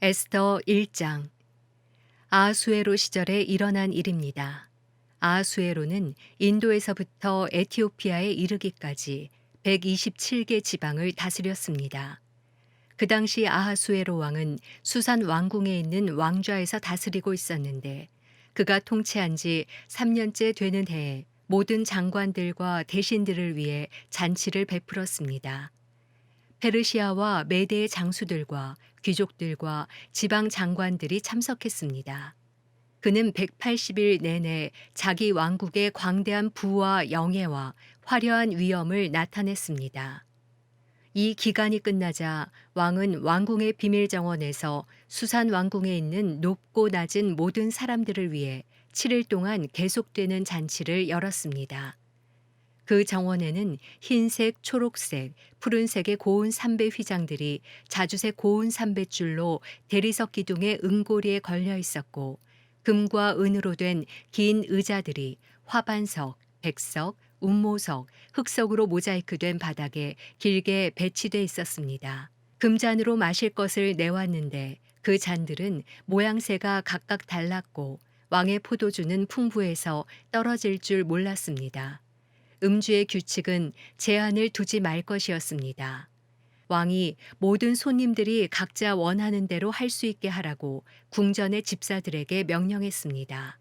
에스더 1장. 아하수에로 시절에 일어난 일입니다. 아하수에로는 인도에서부터 에티오피아에 이르기까지 127개 지방을 다스렸습니다. 그 당시 아하수에로 왕은 수산 왕궁에 있는 왕좌에서 다스리고 있었는데, 그가 통치한 지 3년째 되는 해에 모든 장관들과 대신들을 위해 잔치를 베풀었습니다. 페르시아와 메대의 장수들과 귀족들과 지방 장관들이 참석했습니다. 그는 180일 내내 자기 왕국의 광대한 부와 영예와 화려한 위엄을 나타냈습니다. 이 기간이 끝나자 왕은 왕궁의 비밀 정원에서 수산 왕궁에 있는 높고 낮은 모든 사람들을 위해 7일 동안 계속되는 잔치를 열었습니다. 그 정원에는 흰색, 초록색, 푸른색의 고운 삼배 휘장들이 자주색 고운 삼배줄로 대리석 기둥의 은고리에 걸려 있었고, 금과 은으로 된 긴 의자들이 화반석, 백석, 운모석, 흑석으로 모자이크된 바닥에 길게 배치돼 있었습니다. 금잔으로 마실 것을 내왔는데 그 잔들은 모양새가 각각 달랐고 왕의 포도주는 풍부해서 떨어질 줄 몰랐습니다. 음주의 규칙은 제한을 두지 말 것이었습니다. 왕이 모든 손님들이 각자 원하는 대로 할 수 있게 하라고 궁전의 집사들에게 명령했습니다.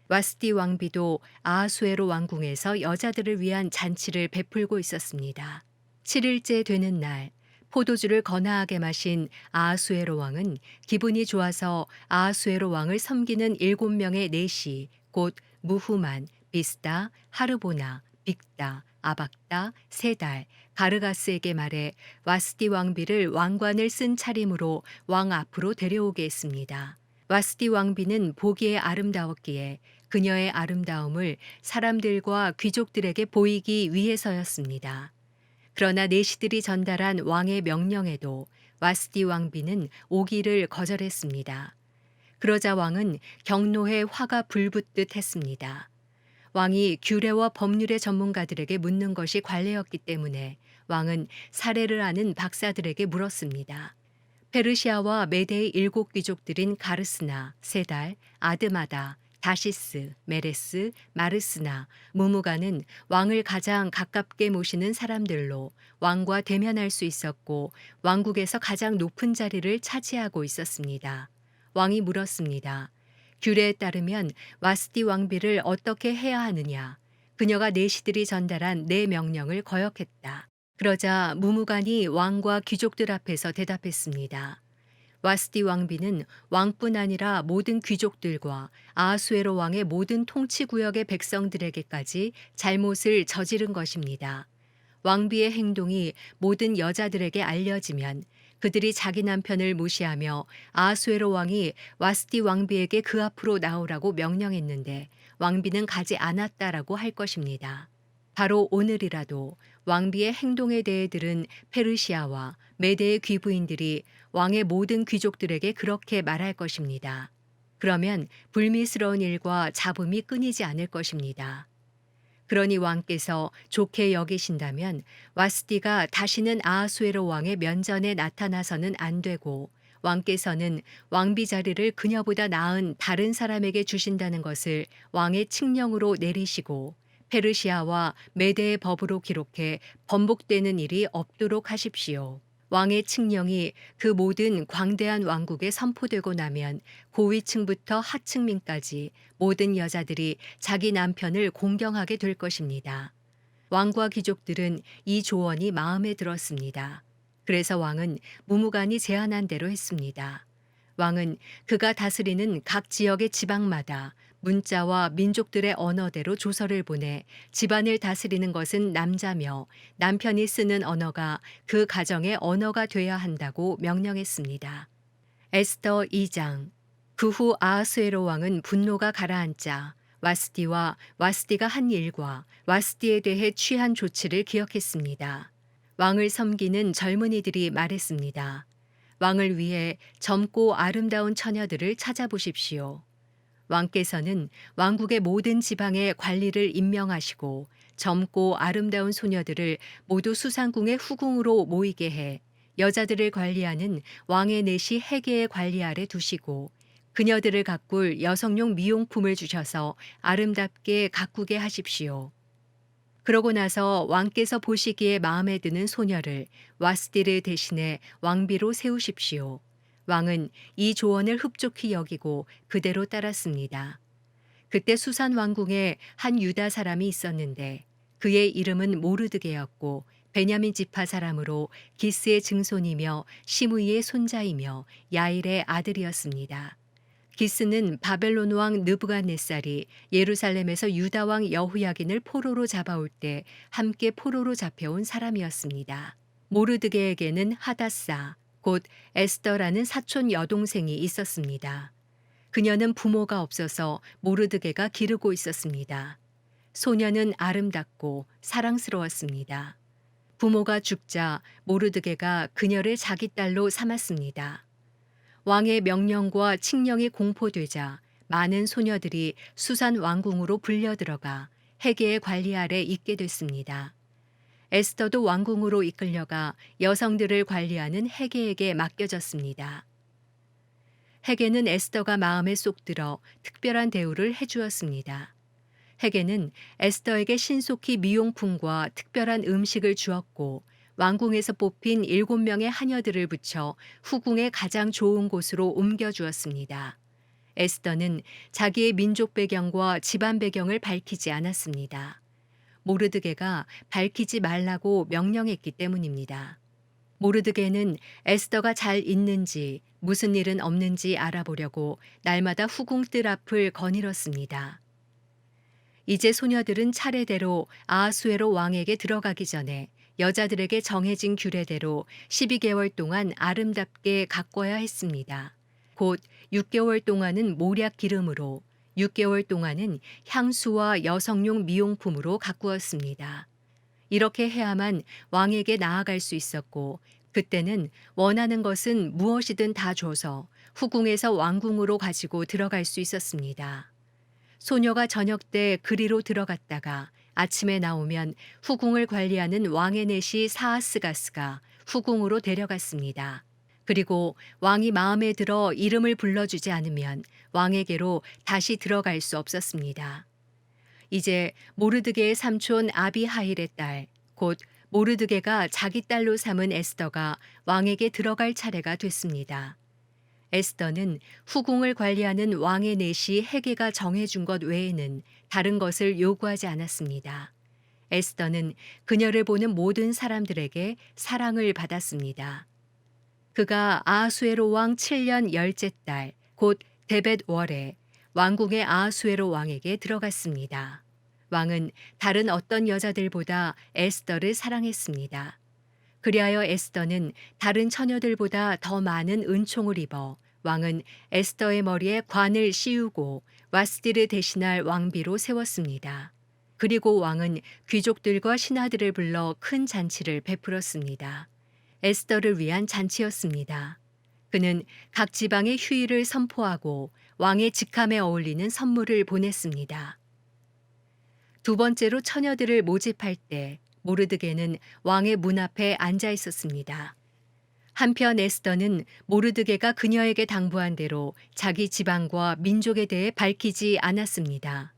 와스티 왕비도 아하수에로 왕궁에서 여자들을 위한 잔치를 베풀고 있었습니다. 7일째 되는 날, 포도주를 거나하게 마신 아하수에로 왕은 기분이 좋아서 아하수에로 왕을 섬기는 7명의 내시, 곧 무후만, 비스다, 하르보나, 빅다, 아박다, 세달, 가르가스에게 말해 와스티 왕비를 왕관을 쓴 차림으로 왕 앞으로 데려오게 했습니다. 와스티 왕비는 보기에 아름다웠기에 그녀의 아름다움을 사람들과 귀족들에게 보이기 위해서였습니다. 그러나 내시들이 전달한 왕의 명령에도 와스티 왕비는 오기를 거절했습니다. 그러자 왕은 경로에 화가 불붙듯 했습니다. 왕이 규례와 법률의 전문가들에게 묻는 것이 관례였기 때문에 왕은 사례를 아는 박사들에게 물었습니다. 페르시아와 메대의 7귀족들인 가르스나, 세달, 아드마다, 다시스, 메레스, 마르스나, 무무가는 왕을 가장 가깝게 모시는 사람들로 왕과 대면할 수 있었고 왕국에서 가장 높은 자리를 차지하고 있었습니다. 왕이 물었습니다. 규례에 따르면 와스티 왕비를 어떻게 해야 하느냐? 그녀가 내시들이 전달한 내 명령을 거역했다. 그러자 무무간이 왕과 귀족들 앞에서 대답했습니다. 와스티 왕비는 왕뿐 아니라 모든 귀족들과 아하수에로 왕의 모든 통치 구역의 백성들에게까지 잘못을 저지른 것입니다. 왕비의 행동이 모든 여자들에게 알려지면 그들이 자기 남편을 무시하며 아하수에로 왕이 와스티 왕비에게 그 앞으로 나오라고 명령했는데 왕비는 가지 않았다라고 할 것입니다. 바로 오늘이라도 왕비의 행동에 대해 들은 페르시아와 메대의 귀부인들이 왕의 모든 귀족들에게 그렇게 말할 것입니다. 그러면 불미스러운 일과 잡음이 끊이지 않을 것입니다. 그러니 왕께서 좋게 여기신다면 와스티가 다시는 아하수에로 왕의 면전에 나타나서는 안 되고, 왕께서는 왕비 자리를 그녀보다 나은 다른 사람에게 주신다는 것을 왕의 칙령으로 내리시고 페르시아와 메대의 법으로 기록해 번복되는 일이 없도록 하십시오. 왕의 칙령이 그 모든 광대한 왕국에 선포되고 나면 고위층부터 하층민까지 모든 여자들이 자기 남편을 공경하게 될 것입니다. 왕과 귀족들은 이 조언이 마음에 들었습니다. 그래서 왕은 무무간이 제안한 대로 했습니다. 왕은 그가 다스리는 각 지역의 지방마다 문자와 민족들의 언어대로 조서를 보내 집안을 다스리는 것은 남자며 남편이 쓰는 언어가 그 가정의 언어가 돼야 한다고 명령했습니다. 에스더 2장. 그 후 아하수에로 왕은 분노가 가라앉자 와스티와 와스티가 한 일과 와스티에 대해 취한 조치를 기억했습니다. 왕을 섬기는 젊은이들이 말했습니다. 왕을 위해 젊고 아름다운 처녀들을 찾아보십시오. 왕께서는 왕국의 모든 지방에 관리를 임명하시고 젊고 아름다운 소녀들을 모두 수상궁의 후궁으로 모이게 해 여자들을 관리하는 왕의 내시 헤게의 관리 아래 두시고 그녀들을 가꿀 여성용 미용품을 주셔서 아름답게 가꾸게 하십시오. 그러고 나서 왕께서 보시기에 마음에 드는 소녀를 와스디르 대신에 왕비로 세우십시오. 왕은 이 조언을 흡족히 여기고 그대로 따랐습니다. 그때 수산 왕궁에 한 유다 사람이 있었는데 그의 이름은 모르드게였고 베냐민 지파 사람으로 기스의 증손이며 시므이의 손자이며 야일의 아들이었습니다. 기스는 바벨론 왕 느부갓네살이 예루살렘에서 유다 왕 여호야긴을 포로로 잡아올 때 함께 포로로 잡혀온 사람이었습니다. 모르드게에게는 하다사 곧 에스더라는 사촌 여동생이 있었습니다. 그녀는 부모가 없어서 모르드게가 기르고 있었습니다. 소녀는 아름답고 사랑스러웠습니다. 부모가 죽자 모르드게가 그녀를 자기 딸로 삼았습니다. 왕의 명령과 칙령이 공포되자 많은 소녀들이 수산 왕궁으로 불려 들어가 헤게의 관리 아래 있게 됐습니다. 에스더도 왕궁으로 이끌려가 여성들을 관리하는 헤게에게 맡겨졌습니다. 헤게는 에스더가 마음에 쏙 들어 특별한 대우를 해주었습니다. 헤게는 에스더에게 신속히 미용품과 특별한 음식을 주었고 왕궁에서 뽑힌 7명의 하녀들을 붙여 후궁의 가장 좋은 곳으로 옮겨주었습니다. 에스더는 자기의 민족 배경과 집안 배경을 밝히지 않았습니다. 모르드게가 밝히지 말라고 명령했기 때문입니다. 모르드게는 에스더가 잘 있는지 무슨 일은 없는지 알아보려고 날마다 후궁 뜰 앞을 거닐었습니다. 이제 소녀들은 차례대로 아하수에로 왕에게 들어가기 전에 여자들에게 정해진 규례대로 12개월 동안 아름답게 가꿔야 했습니다. 곧 6개월 동안은 몰약 기름으로, 6개월 동안은 향수와 여성용 미용품으로 가꾸었습니다. 이렇게 해야만 왕에게 나아갈 수 있었고 그때는 원하는 것은 무엇이든 다 줘서 후궁에서 왕궁으로 가지고 들어갈 수 있었습니다. 소녀가 저녁 때 그리로 들어갔다가 아침에 나오면 후궁을 관리하는 왕의 내시 사하스가스가 후궁으로 데려갔습니다. 그리고 왕이 마음에 들어 이름을 불러주지 않으면 왕에게로 다시 들어갈 수 없었습니다. 이제 모르드게의 삼촌 아비하일의 딸, 곧 모르드게가 자기 딸로 삼은 에스더가 왕에게 들어갈 차례가 됐습니다. 에스더는 후궁을 관리하는 왕의 내시 헤게가 정해준 것 외에는 다른 것을 요구하지 않았습니다. 에스더는 그녀를 보는 모든 사람들에게 사랑을 받았습니다. 그가 아하수에로 왕 7년 10째 달, 곧 데벳 월에 왕궁의 아하수에로 왕에게 들어갔습니다. 왕은 다른 어떤 여자들보다 에스더를 사랑했습니다. 그리하여 에스더는 다른 처녀들보다 더 많은 은총을 입어 왕은 에스더의 머리에 관을 씌우고 와스디를 대신할 왕비로 세웠습니다. 그리고 왕은 귀족들과 신하들을 불러 큰 잔치를 베풀었습니다. 에스더를 위한 잔치였습니다. 그는 각 지방의 휴일을 선포하고 왕의 직함에 어울리는 선물을 보냈습니다. 두 번째로 처녀들을 모집할 때 모르드게는 왕의 문 앞에 앉아 있었습니다. 한편 에스더는 모르드게가 그녀에게 당부한 대로 자기 지방과 민족에 대해 밝히지 않았습니다.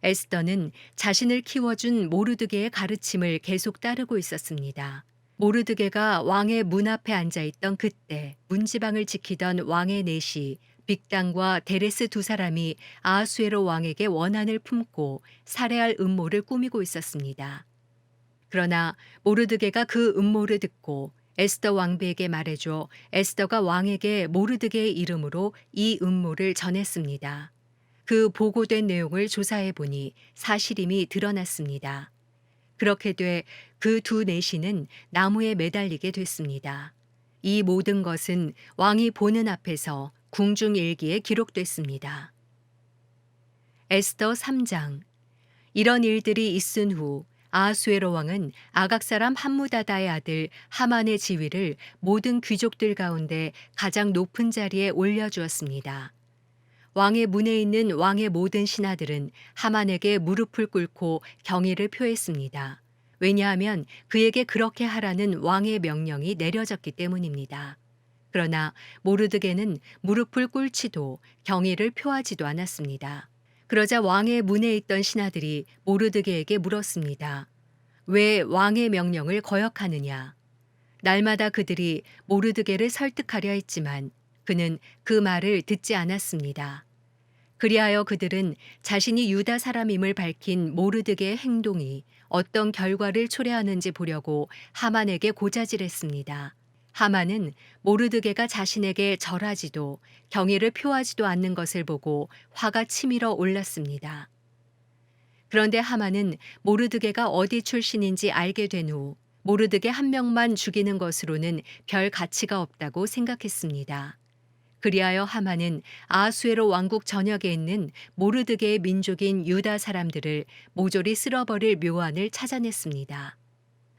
에스더는 자신을 키워준 모르드게의 가르침을 계속 따르고 있었습니다. 모르드게가 왕의 문 앞에 앉아 있던 그때 문지방을 지키던 왕의 내시 빅단과 데레스 두 사람이 아하수에로 왕에게 원한을 품고 살해할 음모를 꾸미고 있었습니다. 그러나 모르드게가 그 음모를 듣고 에스더 왕비에게 말해줘 에스더가 왕에게 모르드게의 이름으로 이 음모를 전했습니다. 그 보고된 내용을 조사해 보니 사실임이 드러났습니다. 그렇게 돼 그 두 내시는 나무에 매달리게 됐습니다. 이 모든 것은 왕이 보는 앞에서 궁중일기에 기록됐습니다. 에스더 3장. 이런 일들이 있은 후 아하수에로 왕은 아각 사람 함무다다의 아들 하만의 지위를 모든 귀족들 가운데 가장 높은 자리에 올려주었습니다. 왕의 문에 있는 왕의 모든 신하들은 하만에게 무릎을 꿇고 경의를 표했습니다. 왜냐하면 그에게 그렇게 하라는 왕의 명령이 내려졌기 때문입니다. 그러나 모르드게는 무릎을 꿇지도 경의를 표하지도 않았습니다. 그러자 왕의 문에 있던 신하들이 모르드게에게 물었습니다. 왜 왕의 명령을 거역하느냐? 날마다 그들이 모르드게를 설득하려 했지만 그는 그 말을 듣지 않았습니다. 그리하여 그들은 자신이 유다 사람임을 밝힌 모르드게의 행동이 어떤 결과를 초래하는지 보려고 하만에게 고자질했습니다. 하만은 모르드게가 자신에게 절하지도 경의를 표하지도 않는 것을 보고 화가 치밀어 올랐습니다. 그런데 하만은 모르드게가 어디 출신인지 알게 된 후 모르드게 한 명만 죽이는 것으로는 별 가치가 없다고 생각했습니다. 그리하여 하만은 아하수에로 왕국 전역에 있는 모르드게의 민족인 유다 사람들을 모조리 쓸어버릴 묘안을 찾아냈습니다.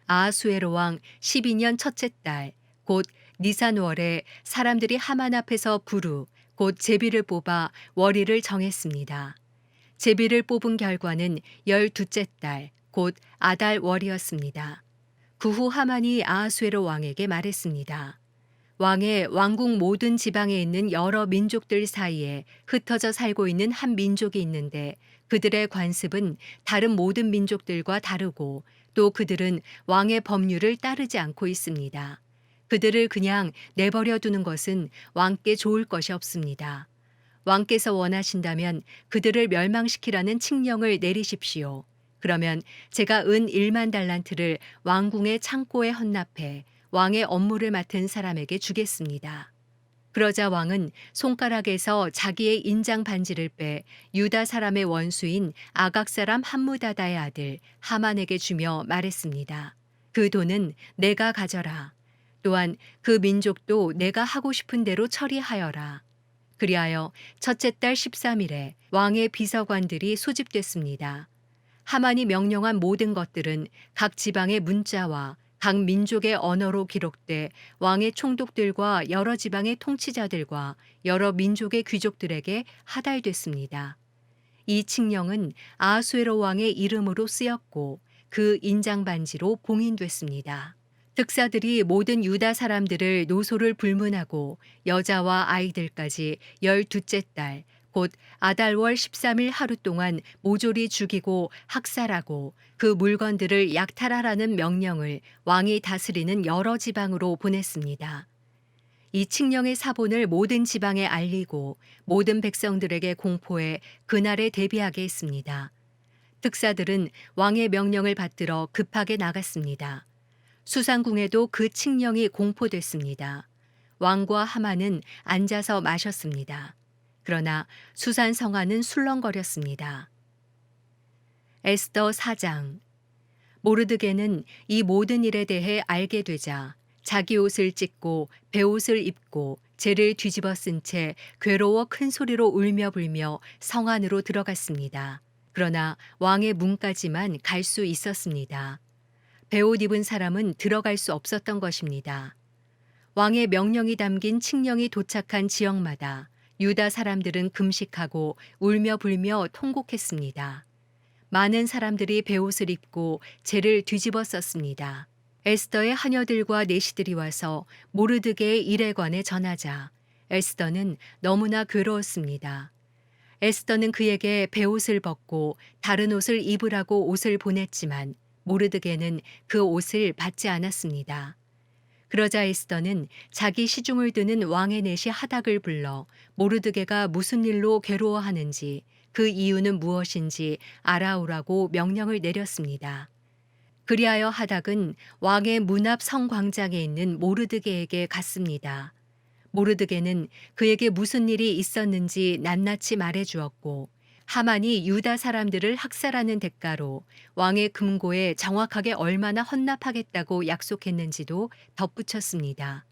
아하수에로 왕 12년 첫째 달 곧 니산월에 사람들이 하만 앞에서 부루 곧 제비를 뽑아 월일을 정했습니다. 제비를 뽑은 결과는 12째 달 곧 아달월이었습니다. 그 후 하만이 아하수에로 왕에게 말했습니다. 왕의 왕국 모든 지방에 있는 여러 민족들 사이에 흩어져 살고 있는 한 민족이 있는데 그들의 관습은 다른 모든 민족들과 다르고 또 그들은 왕의 법률을 따르지 않고 있습니다. 그들을 그냥 내버려 두는 것은 왕께 좋을 것이 없습니다. 왕께서 원하신다면 그들을 멸망시키라는 칙령을 내리십시오. 그러면 제가 은 1만 달란트를 왕궁의 창고에 헌납해 왕의 업무를 맡은 사람에게 주겠습니다. 그러자 왕은 손가락에서 자기의 인장 반지를 빼 유다 사람의 원수인 아각 사람 함무다다의 아들 하만에게 주며 말했습니다. 그 돈은 내가 가져라. 또한 그 민족도 내가 하고 싶은 대로 처리하여라. 그리하여 첫째 달 13일에 왕의 비서관들이 소집됐습니다. 하만이 명령한 모든 것들은 각 지방의 문자와 각 민족의 언어로 기록돼 왕의 총독들과 여러 지방의 통치자들과 여러 민족의 귀족들에게 하달됐습니다. 이 칙령은 아하수에로 왕의 이름으로 쓰였고 그 인장 반지로 봉인됐습니다. 특사들이 모든 유다 사람들을 노소를 불문하고 여자와 아이들까지 12째 달, 곧 아달월 13일 하루 동안 모조리 죽이고 학살하고 그 물건들을 약탈하라는 명령을 왕이 다스리는 여러 지방으로 보냈습니다. 이 칙령의 사본을 모든 지방에 알리고 모든 백성들에게 공포해 그날에 대비하게 했습니다. 특사들은 왕의 명령을 받들어 급하게 나갔습니다. 수상궁에도 그 칙령이 공포됐습니다. 왕과 하만은 앉아서 마셨습니다. 그러나 수산 성하는 술렁거렸습니다. 에스더 4장. 모르드게는 이 모든 일에 대해 알게 되자 자기 옷을 찢고 베옷을 입고 재를 뒤집어 쓴 채 괴로워 큰 소리로 울며 불며 성 안으로 들어갔습니다. 그러나 왕의 문까지만 갈 수 있었습니다. 베옷 입은 사람은 들어갈 수 없었던 것입니다. 왕의 명령이 담긴 칙령이 도착한 지역마다 유다 사람들은 금식하고 울며 불며 통곡했습니다. 많은 사람들이 베옷을 입고 재를 뒤집어 썼습니다. 에스더의 하녀들과 내시들이 와서 모르드게의 일에 관해 전하자 에스더는 너무나 괴로웠습니다. 에스더는 그에게 베옷을 벗고 다른 옷을 입으라고 옷을 보냈지만 모르드게는 그 옷을 받지 않았습니다. 그러자 에스더는 자기 시중을 드는 왕의 내시 하닥을 불러 모르드게가 무슨 일로 괴로워하는지 그 이유는 무엇인지 알아오라고 명령을 내렸습니다. 그리하여 하닥은 왕의 문 앞 성광장에 있는 모르드게에게 갔습니다. 모르드게는 그에게 무슨 일이 있었는지 낱낱이 말해 주었고 하만이 유다 사람들을 학살하는 대가로 왕의 금고에 정확하게 얼마나 헌납하겠다고 약속했는지도 덧붙였습니다.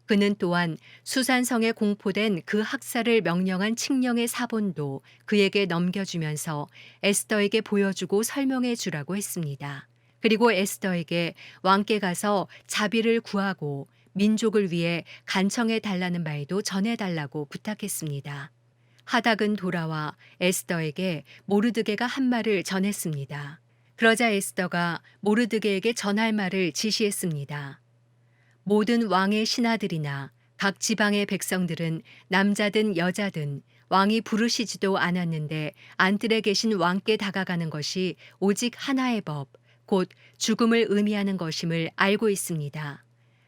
그는 또한 수산성에 공포된 그 학살을 명령한 칙령의 사본도 그에게 넘겨주면서 에스더에게 보여주고 설명해 주라고 했습니다. 그리고 에스더에게 왕께 가서 자비를 구하고 민족을 위해 간청해 달라는 말도 전해 달라고 부탁했습니다. 하닥은 돌아와 에스더에게 모르드게가 한 말을 전했습니다. 그러자 에스더가 모르드게에게 전할 말을 지시했습니다. 모든 왕의 신하들이나 각 지방의 백성들은 남자든 여자든 왕이 부르시지도 않았는데 안뜰에 계신 왕께 다가가는 것이 오직 하나의 법, 곧 죽음을 의미하는 것임을 알고 있습니다.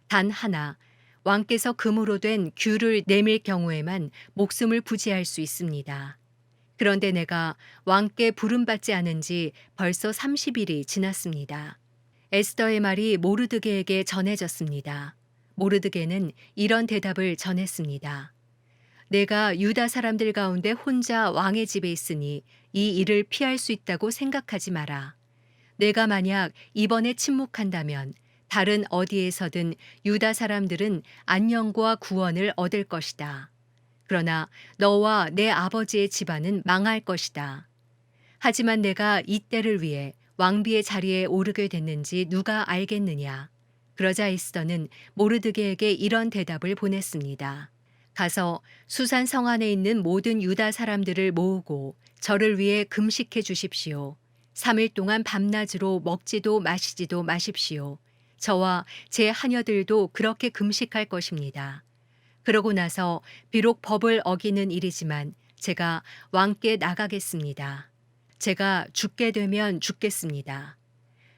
단 하나, 왕께서 금으로 된 규를 내밀 경우에만 목숨을 부지할 수 있습니다. 그런데 내가 왕께 부름받지 않은 지 벌써 30일이 지났습니다. 에스더의 말이 모르드게에게 전해졌습니다. 모르드게는 이런 대답을 전했습니다. 내가 유다 사람들 가운데 혼자 왕의 집에 있으니 이 일을 피할 수 있다고 생각하지 마라. 내가 만약 이번에 침묵한다면 다른 어디에서든 유다 사람들은 안녕과 구원을 얻을 것이다. 그러나 너와 내 아버지의 집안은 망할 것이다. 하지만 내가 이 때를 위해 왕비의 자리에 오르게 됐는지 누가 알겠느냐. 그러자 에스더는 모르드게에게 이런 대답을 보냈습니다. 가서 수산 성 안에 있는 모든 유다 사람들을 모으고 저를 위해 금식해 주십시오. 3일 동안 밤낮으로 먹지도 마시지도 마십시오. 저와 제 하녀들도 그렇게 금식할 것입니다. 그러고 나서 비록 법을 어기는 일이지만 제가 왕께 나가겠습니다. 제가 죽게 되면 죽겠습니다.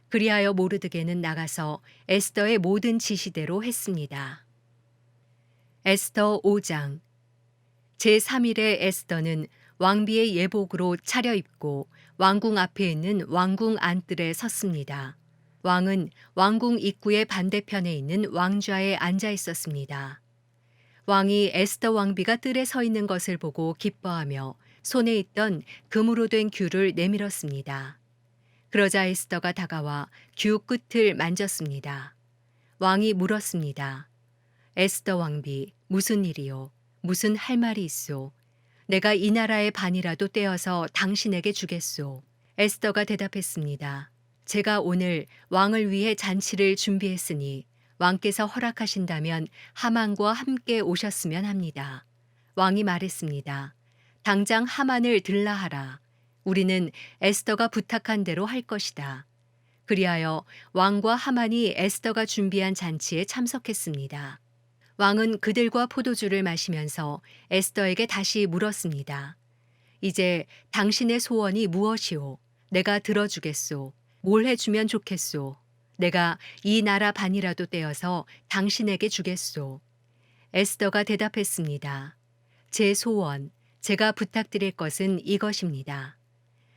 그리하여 모르드게는 나가서 에스더의 모든 지시대로 했습니다. 에스더 5장. 제3일에 에스더는 왕비의 예복으로 차려입고 왕궁 앞에 있는 왕궁 안뜰에 섰습니다. 왕은 왕궁 입구의 반대편에 있는 왕좌에 앉아 있었습니다. 왕이 에스더 왕비가 뜰에 서 있는 것을 보고 기뻐하며 손에 있던 금으로 된 규를 내밀었습니다. 그러자 에스더가 다가와 규 끝을 만졌습니다. 왕이 물었습니다. 에스더 왕비, 무슨 일이요? 무슨 할 말이 있소? 내가 이 나라의 반이라도 떼어서 당신에게 주겠소. 에스더가 대답했습니다. 제가 오늘 왕을 위해 잔치를 준비했으니 왕께서 허락하신다면 하만과 함께 오셨으면 합니다. 왕이 말했습니다. 당장 하만을 들라 하라. 우리는 에스더가 부탁한 대로 할 것이다. 그리하여 왕과 하만이 에스더가 준비한 잔치에 참석했습니다. 왕은 그들과 포도주를 마시면서 에스더에게 다시 물었습니다. 이제 당신의 소원이 무엇이오? 내가 들어주겠소. 뭘 해주면 좋겠소? 내가 이 나라 반이라도 떼어서 당신에게 주겠소. 에스더가 대답했습니다. 제 소원, 제가 부탁드릴 것은 이것입니다.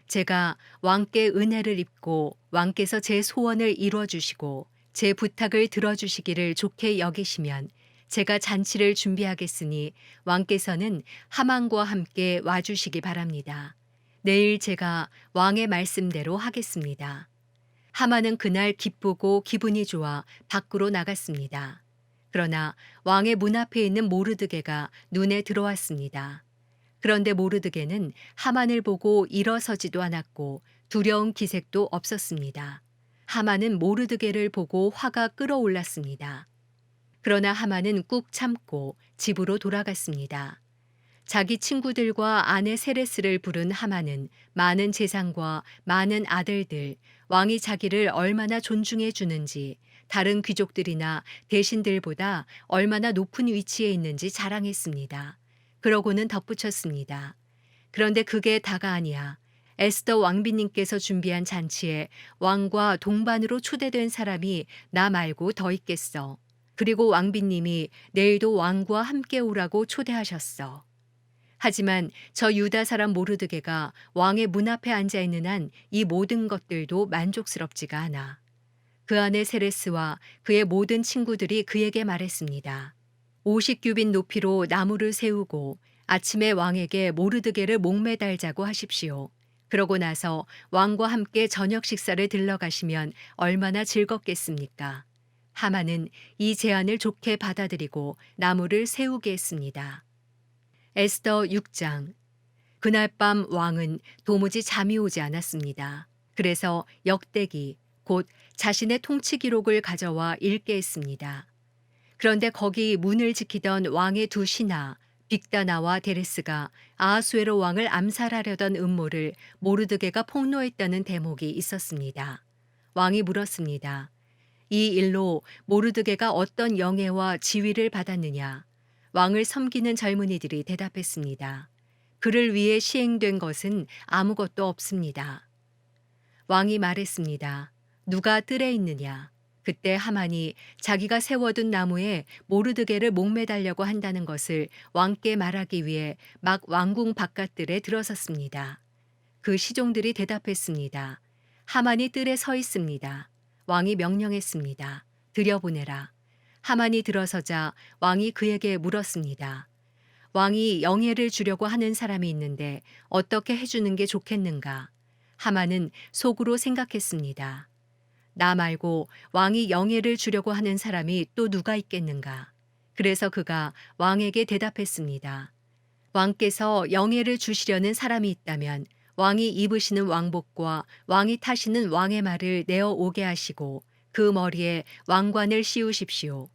제가 왕께 은혜를 입고 왕께서 제 소원을 이루어 주시고 제 부탁을 들어주시기를 좋게 여기시면 제가 잔치를 준비하겠으니 왕께서는 하만과 함께 와주시기 바랍니다. 내일 제가 왕의 말씀대로 하겠습니다. 하만은 그날 기쁘고 기분이 좋아 밖으로 나갔습니다. 그러나 왕의 문 앞에 있는 모르드게가 눈에 들어왔습니다. 그런데 모르드게는 하만을 보고 일어서지도 않았고 두려운 기색도 없었습니다. 하만은 모르드게를 보고 화가 끓어올랐습니다. 그러나 하만은 꾹 참고 집으로 돌아갔습니다. 자기 친구들과 아내 세레스를 부른 하만은 많은 재산과 많은 아들들, 왕이 자기를 얼마나 존중해 주는지, 다른 귀족들이나 대신들보다 얼마나 높은 위치에 있는지 자랑했습니다. 그러고는 덧붙였습니다. 그런데 그게 다가 아니야. 에스더 왕비님께서 준비한 잔치에 왕과 동반으로 초대된 사람이 나 말고 더 있겠어. 그리고 왕비님이 내일도 왕과 함께 오라고 초대하셨어. 하지만 저 유다 사람 모르드게가 왕의 문 앞에 앉아 있는 한 이 모든 것들도 만족스럽지가 않아. 그 안에 세레스와 그의 모든 친구들이 그에게 말했습니다. 50규빗 높이로 나무를 세우고 아침에 왕에게 모르드게를 목매달자고 하십시오. 그러고 나서 왕과 함께 저녁 식사를 들러가시면 얼마나 즐겁겠습니까? 하만은 이 제안을 좋게 받아들이고 나무를 세우게 했습니다. 에스더 6장. 그날 밤 왕은 도무지 잠이 오지 않았습니다. 그래서 역대기, 곧 자신의 통치 기록을 가져와 읽게 했습니다. 그런데 거기 문을 지키던 왕의 두 신하, 빅다나와 데레스가 아하수에로 왕을 암살하려던 음모를 모르드게가 폭로했다는 대목이 있었습니다. 왕이 물었습니다. 이 일로 모르드게가 어떤 영예와 지위를 받았느냐? 왕을 섬기는 젊은이들이 대답했습니다. 그를 위해 시행된 것은 아무것도 없습니다. 왕이 말했습니다. 누가 뜰에 있느냐? 그때 하만이 자기가 세워둔 나무에 모르드게를 목매달려고 한다는 것을 왕께 말하기 위해 막 왕궁 바깥들에 들어섰습니다. 그 시종들이 대답했습니다. 하만이 뜰에 서 있습니다. 왕이 명령했습니다. 들여보내라. 하만이 들어서자 왕이 그에게 물었습니다. 왕이 영예를 주려고 하는 사람이 있는데 어떻게 해주는 게 좋겠는가? 하만은 속으로 생각했습니다. 나 말고 왕이 영예를 주려고 하는 사람이 또 누가 있겠는가? 그래서 그가 왕에게 대답했습니다. 왕께서 영예를 주시려는 사람이 있다면 왕이 입으시는 왕복과 왕이 타시는 왕의 말을 내어 오게 하시고 그 머리에 왕관을 씌우십시오.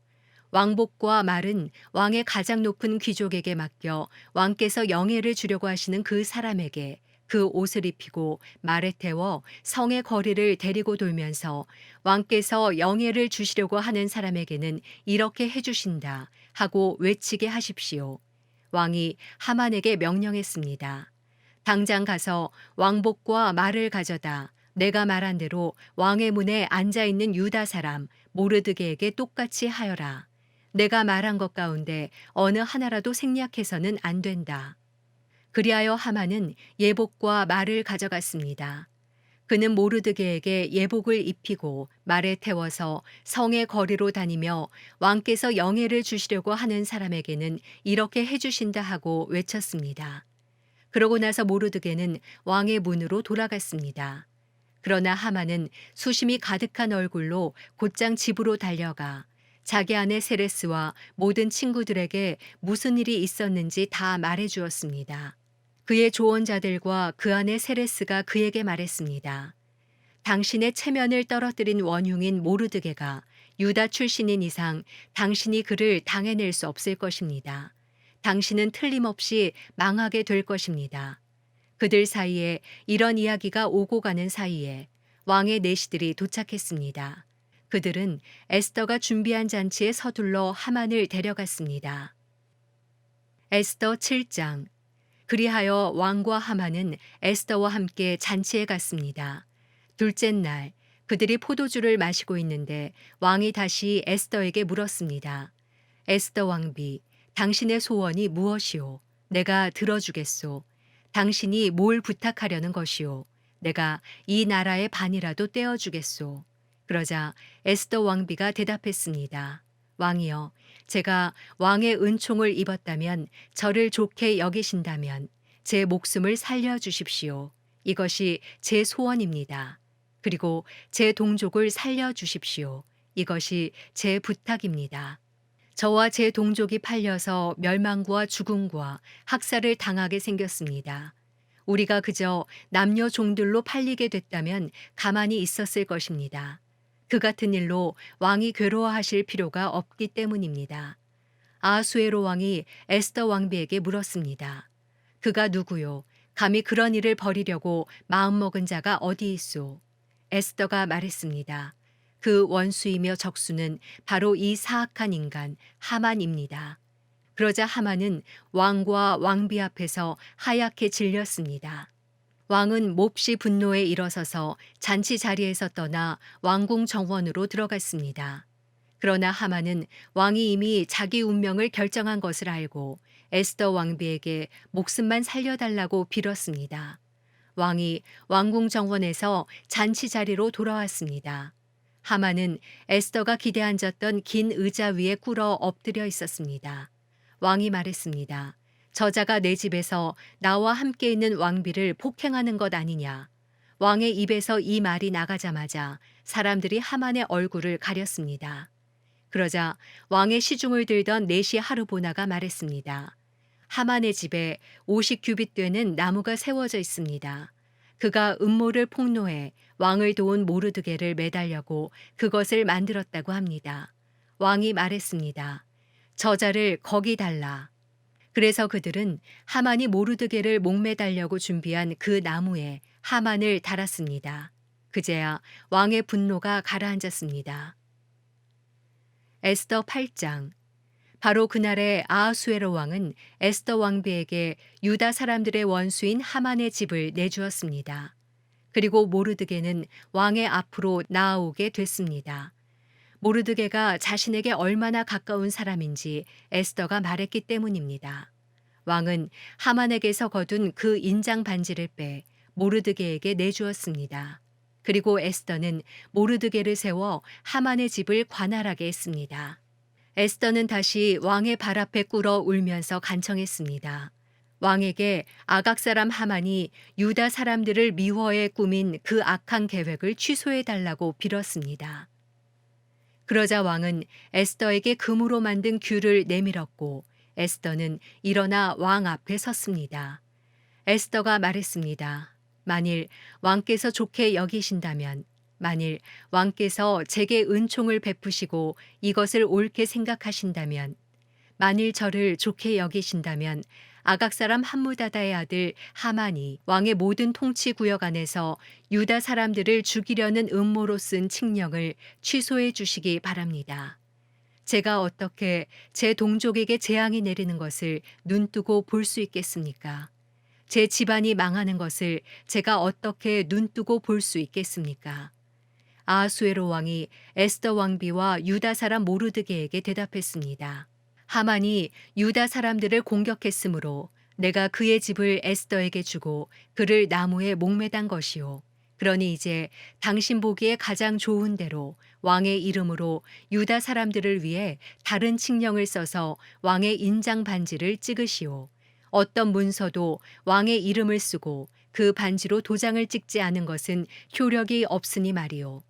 왕복과 말은 왕의 가장 높은 귀족에게 맡겨 왕께서 영예를 주려고 하시는 그 사람에게 그 옷을 입히고 말에 태워 성의 거리를 데리고 돌면서 왕께서 영예를 주시려고 하는 사람에게는 이렇게 해주신다 하고 외치게 하십시오. 왕이 하만에게 명령했습니다. 당장 가서 왕복과 말을 가져다 내가 말한 대로 왕의 문에 앉아 있는 유다 사람 모르드게에게 똑같이 하여라. 내가 말한 것 가운데 어느 하나라도 생략해서는 안 된다. 그리하여 하만은 예복과 말을 가져갔습니다. 그는 모르드게에게 예복을 입히고 말에 태워서 성의 거리로 다니며 왕께서 영예를 주시려고 하는 사람에게는 이렇게 해주신다 하고 외쳤습니다. 그러고 나서 모르드게는 왕의 문으로 돌아갔습니다. 그러나 하만은 수심이 가득한 얼굴로 곧장 집으로 달려가 자기 아내 세레스와 모든 친구들에게 무슨 일이 있었는지 다 말해 주었습니다. 그의 조언자들과 그 아내 세레스가 그에게 말했습니다. 당신의 체면을 떨어뜨린 원흉인 모르드게가 유다 출신인 이상 당신이 그를 당해낼 수 없을 것입니다. 당신은 틀림없이 망하게 될 것입니다. 그들 사이에 이런 이야기가 오고 가는 사이에 왕의 내시들이 도착했습니다. 그들은 에스더가 준비한 잔치에 서둘러 하만을 데려갔습니다. 에스더 7장. 그리하여 왕과 하만은 에스더와 함께 잔치에 갔습니다. 둘째 날 그들이 포도주를 마시고 있는데 왕이 다시 에스더에게 물었습니다. 에스더 왕비, 당신의 소원이 무엇이오? 내가 들어주겠소. 당신이 뭘 부탁하려는 것이오? 내가 이 나라의 반이라도 떼어주겠소. 그러자 에스더 왕비가 대답했습니다. 왕이여, 제가 왕의 은총을 입었다면 저를 좋게 여기신다면 제 목숨을 살려주십시오. 이것이 제 소원입니다. 그리고 제 동족을 살려주십시오. 이것이 제 부탁입니다. 저와 제 동족이 팔려서 멸망과 죽음과 학살을 당하게 생겼습니다. 우리가 그저 남녀 종들로 팔리게 됐다면 가만히 있었을 것입니다. 그 같은 일로 왕이 괴로워하실 필요가 없기 때문입니다. 아하수에로 왕이 에스더 왕비에게 물었습니다. 그가 누구요? 감히 그런 일을 벌이려고 마음먹은 자가 어디 있소? 에스더가 말했습니다. 그 원수이며 적수는 바로 이 사악한 인간 하만입니다. 그러자 하만은 왕과 왕비 앞에서 하얗게 질렸습니다. 왕은 몹시 분노에 일어서서 잔치 자리에서 떠나 왕궁 정원으로 들어갔습니다. 그러나 하만은 왕이 이미 자기 운명을 결정한 것을 알고 에스더 왕비에게 목숨만 살려달라고 빌었습니다. 왕이 왕궁 정원에서 잔치 자리로 돌아왔습니다. 하만은 에스더가 기대 앉았던 긴 의자 위에 꿇어 엎드려 있었습니다. 왕이 말했습니다. 저자가 내 집에서 나와 함께 있는 왕비를 폭행하는 것 아니냐. 왕의 입에서 이 말이 나가자마자 사람들이 하만의 얼굴을 가렸습니다. 그러자 왕의 시중을 들던 내시 하르보나가 말했습니다. 하만의 집에 50규빗 되는 나무가 세워져 있습니다. 그가 음모를 폭로해 왕을 도운 모르드게를 매달려고 그것을 만들었다고 합니다. 왕이 말했습니다. 저자를 거기 달라. 그래서 그들은 하만이 모르드게를 목매달려고 준비한 그 나무에 하만을 달았습니다. 그제야 왕의 분노가 가라앉았습니다. 에스더 8장. 바로 그날에 아하수에로 왕은 에스더 왕비에게 유다 사람들의 원수인 하만의 집을 내주었습니다. 그리고 모르드게는 왕의 앞으로 나아오게 됐습니다. 모르드게가 자신에게 얼마나 가까운 사람인지 에스더가 말했기 때문입니다. 왕은 하만에게서 거둔 그 인장 반지를 빼 모르드게에게 내주었습니다. 그리고 에스더는 모르드게를 세워 하만의 집을 관할하게 했습니다. 에스더는 다시 왕의 발 앞에 꿇어 울면서 간청했습니다. 왕에게 아각 사람 하만이 유다 사람들을 미워해 꾸민 그 악한 계획을 취소해 달라고 빌었습니다. 그러자 왕은 에스더에게 금으로 만든 귤을 내밀었고 에스더는 일어나 왕 앞에 섰습니다. 에스더가 말했습니다. 만일 왕께서 좋게 여기신다면, 만일 왕께서 제게 은총을 베푸시고 이것을 옳게 생각하신다면, 만일 저를 좋게 여기신다면 아각 사람 함무다다의 아들 하만이 왕의 모든 통치 구역 안에서 유다 사람들을 죽이려는 음모로 쓴 칙령을 취소해 주시기 바랍니다. 제가 어떻게 제 동족에게 재앙이 내리는 것을 눈뜨고 볼 수 있겠습니까? 제 집안이 망하는 것을 제가 어떻게 눈뜨고 볼 수 있겠습니까? 아하수에로 왕이 에스더 왕비와 유다 사람 모르드게에게 대답했습니다. 하만이 유다 사람들을 공격했으므로 내가 그의 집을 에스더에게 주고 그를 나무에 목매단 것이요. 그러니 이제 당신 보기에 가장 좋은 대로 왕의 이름으로 유다 사람들을 위해 다른 칙령을 써서 왕의 인장 반지를 찍으시오. 어떤 문서도 왕의 이름을 쓰고 그 반지로 도장을 찍지 않은 것은 효력이 없으니 말이오.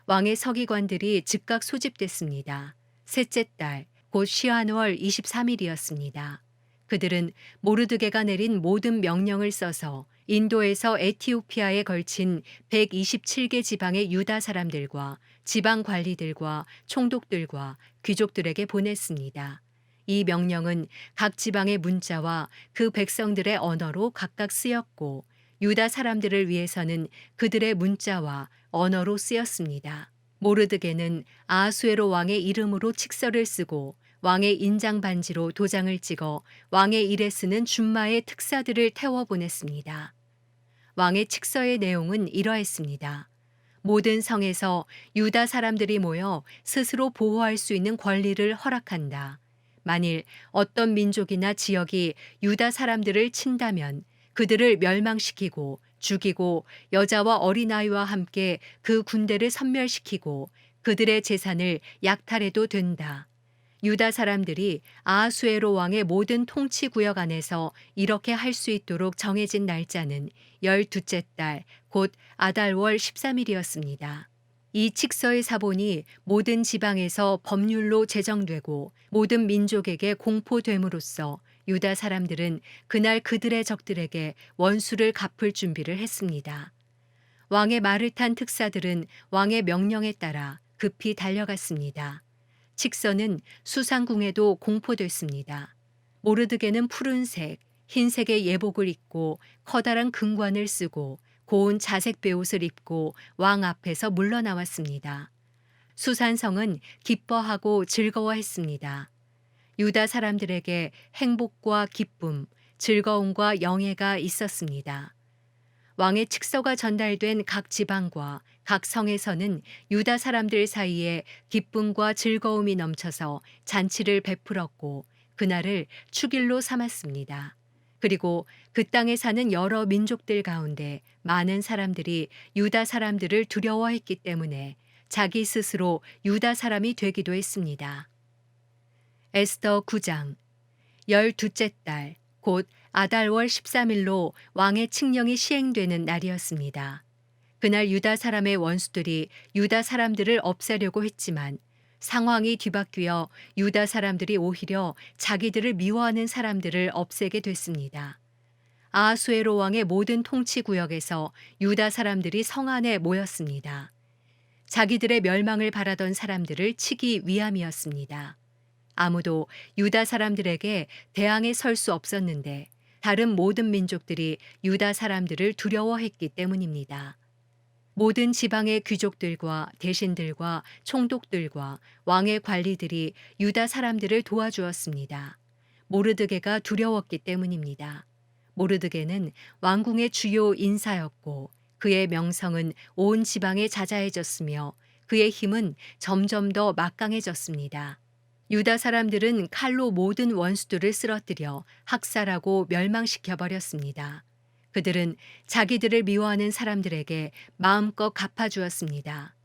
왕의 서기관들이 즉각 소집됐습니다. 셋째 달, 곧 시한월 23일이었습니다. 그들은 모르드게가 내린 모든 명령을 써서 인도에서 에티오피아에 걸친 127개 지방의 유다 사람들과 지방 관리들과 총독들과 귀족들에게 보냈습니다. 이 명령은 각 지방의 문자와 그 백성들의 언어로 각각 쓰였고 유다 사람들을 위해서는 그들의 문자와 언어로 쓰였습니다. 모르드게는 아하수에로 왕의 이름으로 칙서를 쓰고 왕의 인장 반지로 도장을 찍어 왕의 일에 쓰는 준마의 특사들을 태워 보냈습니다. 왕의 칙서의 내용은 이러했습니다. 모든 성에서 유다 사람들이 모여 스스로 보호할 수 있는 권리를 허락한다. 만일 어떤 민족이나 지역이 유다 사람들을 친다면 그들을 멸망시키고 죽이고 여자와 어린아이와 함께 그 군대를 섬멸시키고 그들의 재산을 약탈해도 된다. 유다 사람들이 아하수에로 왕의 모든 통치 구역 안에서 이렇게 할 수 있도록 정해진 날짜는 12째 달, 곧 아달월 13일이었습니다. 이 칙서의 사본이 모든 지방에서 법률로 제정되고 모든 민족에게 공포됨으로써 유다 사람들은 그날 그들의 적들에게 원수를 갚을 준비를 했습니다. 왕의 말을 탄 특사들은 왕의 명령에 따라 급히 달려갔습니다. 칙서는 수상궁에도 공포됐습니다. 모르드게는 푸른색, 흰색의 예복을 입고 커다란 금관을 쓰고 고운 자색 베옷을 입고 왕 앞에서 물러나왔습니다. 수산성은 기뻐하고 즐거워했습니다. 유다 사람들에게 행복과 기쁨, 즐거움과 영예가 있었습니다. 왕의 칙서가 전달된 각 지방과 각 성에서는 유다 사람들 사이에 기쁨과 즐거움이 넘쳐서 잔치를 베풀었고 그날을 축일로 삼았습니다. 그리고 그 땅에 사는 여러 민족들 가운데 많은 사람들이 유다 사람들을 두려워했기 때문에 자기 스스로 유다 사람이 되기도 했습니다. 에스더 9장. 12째 달, 곧 아달월 13일로 왕의 칙령이 시행되는 날이었습니다. 그날 유다 사람의 원수들이 유다 사람들을 없애려고 했지만 상황이 뒤바뀌어 유다 사람들이 오히려 자기들을 미워하는 사람들을 없애게 됐습니다. 아하수에로 왕의 모든 통치 구역에서 유다 사람들이 성 안에 모였습니다. 자기들의 멸망을 바라던 사람들을 치기 위함이었습니다. 아무도 유다 사람들에게 대항해 설 수 없었는데 다른 모든 민족들이 유다 사람들을 두려워했기 때문입니다. 모든 지방의 귀족들과 대신들과 총독들과 왕의 관리들이 유다 사람들을 도와주었습니다. 모르드게가 두려웠기 때문입니다. 모르드게는 왕궁의 주요 인사였고 그의 명성은 온 지방에 자자해졌으며 그의 힘은 점점 더 막강해졌습니다. 유다 사람들은 칼로 모든 원수들을 쓰러뜨려 학살하고 멸망시켜 버렸습니다. 그들은 자기들을 미워하는 사람들에게 마음껏 갚아주었습니다.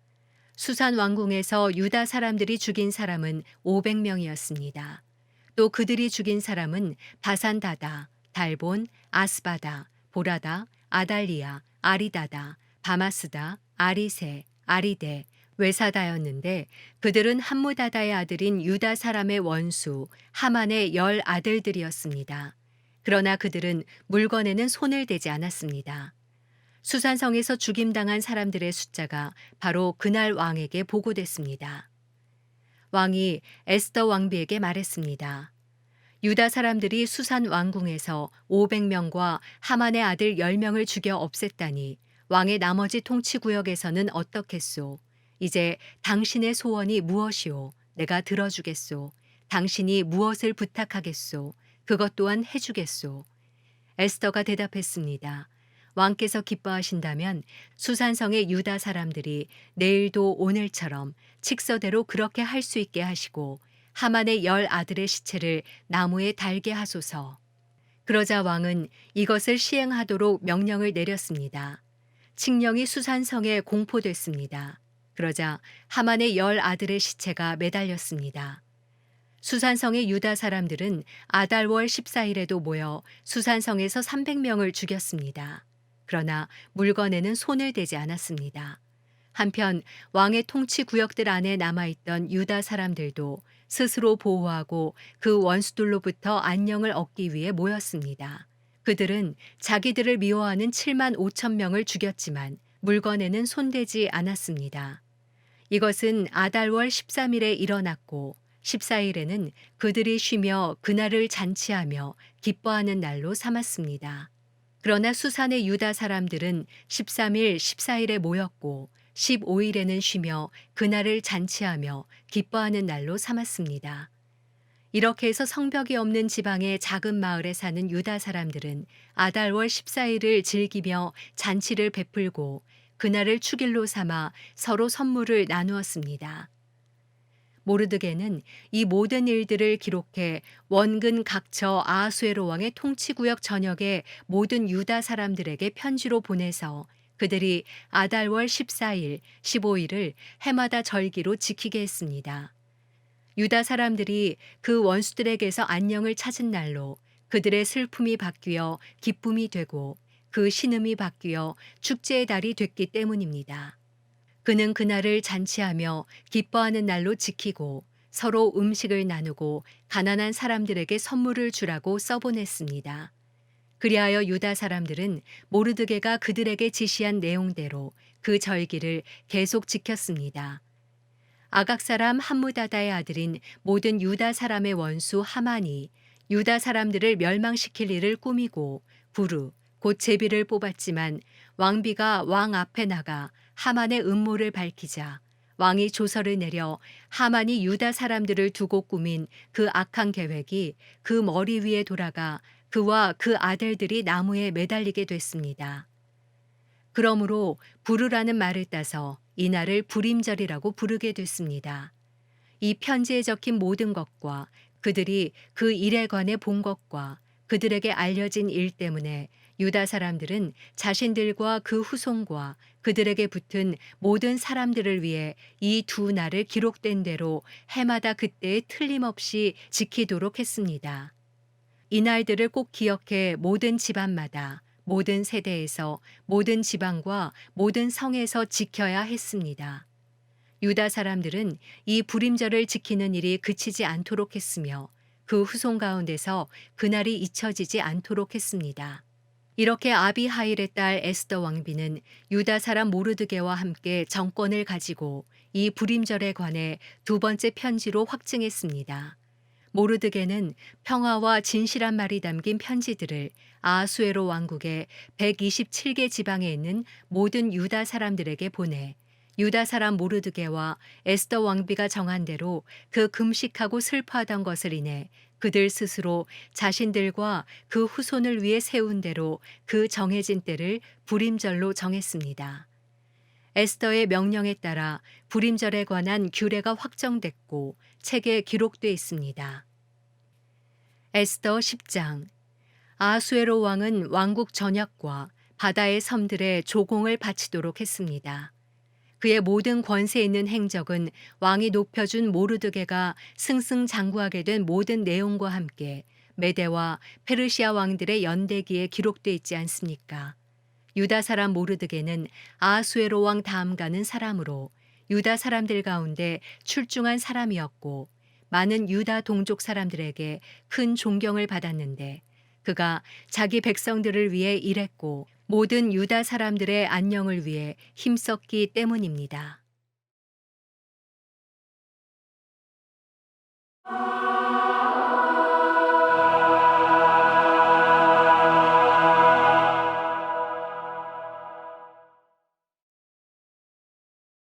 수산 왕궁에서 유다 사람들이 죽인 사람은 500명이었습니다. 또 그들이 죽인 사람은 바산다다, 달본, 아스바다, 보라다, 아달리아, 아리다다, 바마스다, 아리세, 아리데, 외사다였는데 그들은 함무다다의 아들인 유다 사람의 원수 하만의 10 아들들이었습니다. 그러나 그들은 물건에는 손을 대지 않았습니다. 수산성에서 죽임당한 사람들의 숫자가 바로 그날 왕에게 보고됐습니다. 왕이 에스더 왕비에게 말했습니다. 유다 사람들이 수산 왕궁에서 500명과 하만의 아들 10명을 죽여 없앴다니 왕의 나머지 통치구역에서는 어떻겠소? 이제 당신의 소원이 무엇이오? 내가 들어주겠소. 당신이 무엇을 부탁하겠소? 그것 또한 해주겠소. 에스더가 대답했습니다. 왕께서 기뻐하신다면 수산성의 유다 사람들이 내일도 오늘처럼 칙서대로 그렇게 할 수 있게 하시고 하만의 10 아들의 시체를 나무에 달게 하소서. 그러자 왕은 이것을 시행하도록 명령을 내렸습니다. 칙령이 수산성에 공포됐습니다. 그러자 하만의 10 아들의 시체가 매달렸습니다. 수산성의 유다 사람들은 아달월 14일에도 모여 수산성에서 300명을 죽였습니다. 그러나 물건에는 손을 대지 않았습니다. 한편 왕의 통치 구역들 안에 남아있던 유다 사람들도 스스로 보호하고 그 원수들로부터 안녕을 얻기 위해 모였습니다. 그들은 자기들을 미워하는 7만 5천 명을 죽였지만 물건에는 손대지 않았습니다. 이것은 아달월 13일에 일어났고 14일에는 그들이 쉬며 그날을 잔치하며 기뻐하는 날로 삼았습니다. 그러나 수산의 유다 사람들은 13일, 14일에 모였고 15일에는 쉬며 그날을 잔치하며 기뻐하는 날로 삼았습니다. 이렇게 해서 성벽이 없는 지방의 작은 마을에 사는 유다 사람들은 아달월 14일을 즐기며 잔치를 베풀고 그날을 축일로 삼아 서로 선물을 나누었습니다. 모르드게는 이 모든 일들을 기록해 원근 각처 아하수에로 왕의 통치구역 전역의 모든 유다 사람들에게 편지로 보내서 그들이 아달월 14일, 15일을 해마다 절기로 지키게 했습니다. 유다 사람들이 그 원수들에게서 안녕을 찾은 날로 그들의 슬픔이 바뀌어 기쁨이 되고 그 신음이 바뀌어 축제의 달이 됐기 때문입니다. 그는 그날을 잔치하며 기뻐하는 날로 지키고 서로 음식을 나누고 가난한 사람들에게 선물을 주라고 써보냈습니다. 그리하여 유다 사람들은 모르드게가 그들에게 지시한 내용대로 그 절기를 계속 지켰습니다. 아각 사람 함무다다의 아들인 모든 유다 사람의 원수 하만이 유다 사람들을 멸망시킬 일을 꾸미고 부르 곧 제비를 뽑았지만 왕비가 왕 앞에 나가 하만의 음모를 밝히자 왕이 조서를 내려 하만이 유다 사람들을 두고 꾸민 그 악한 계획이 그 머리 위에 돌아가 그와 그 아들들이 나무에 매달리게 됐습니다. 그러므로 부르라는 말을 따서 이날을 불임절이라고 부르게 됐습니다. 이 편지에 적힌 모든 것과 그들이 그 일에 관해 본 것과 그들에게 알려진 일 때문에 유다 사람들은 자신들과 그 후손과 그들에게 붙은 모든 사람들을 위해 이 두 날을 기록된 대로 해마다 그때에 틀림없이 지키도록 했습니다. 이 날들을 꼭 기억해 모든 집안마다 모든 세대에서 모든 지방과 모든 성에서 지켜야 했습니다. 유다 사람들은 이 불임절을 지키는 일이 그치지 않도록 했으며 그 후손 가운데서 그날이 잊혀지지 않도록 했습니다. 이렇게 아비하일의 딸 에스더 왕비는 유다 사람 모르드게와 함께 정권을 가지고 이 불임절에 관해 두 번째 편지로 확증했습니다. 모르드게는 평화와 진실한 말이 담긴 편지들을 아하수에로 왕국의 127개 지방에 있는 모든 유다 사람들에게 보내 유다 사람 모르드게와 에스더 왕비가 정한 대로 그 금식하고 슬퍼하던 것을 인해 그들 스스로 자신들과 그 후손을 위해 세운 대로 그 정해진 때를 불임절로 정했습니다. 에스더의 명령에 따라 불임절에 관한 규례가 확정됐고 책에 기록돼 있습니다. 에스더 10장. 아하수에로 왕은 왕국 전역과 바다의 섬들에 조공을 바치도록 했습니다. 그의 모든 권세 있는 행적은 왕이 높여준 모르드게가 승승장구하게 된 모든 내용과 함께 메대와 페르시아 왕들의 연대기에 기록돼 있지 않습니까? 유다 사람 모르드게는 아하수에로 왕 다음 가는 사람으로 유다 사람들 가운데 출중한 사람이었고 많은 유다 동족 사람들에게 큰 존경을 받았는데 그가 자기 백성들을 위해 일했고 모든 유다 사람들의 안녕을 위해 힘썼기 때문입니다.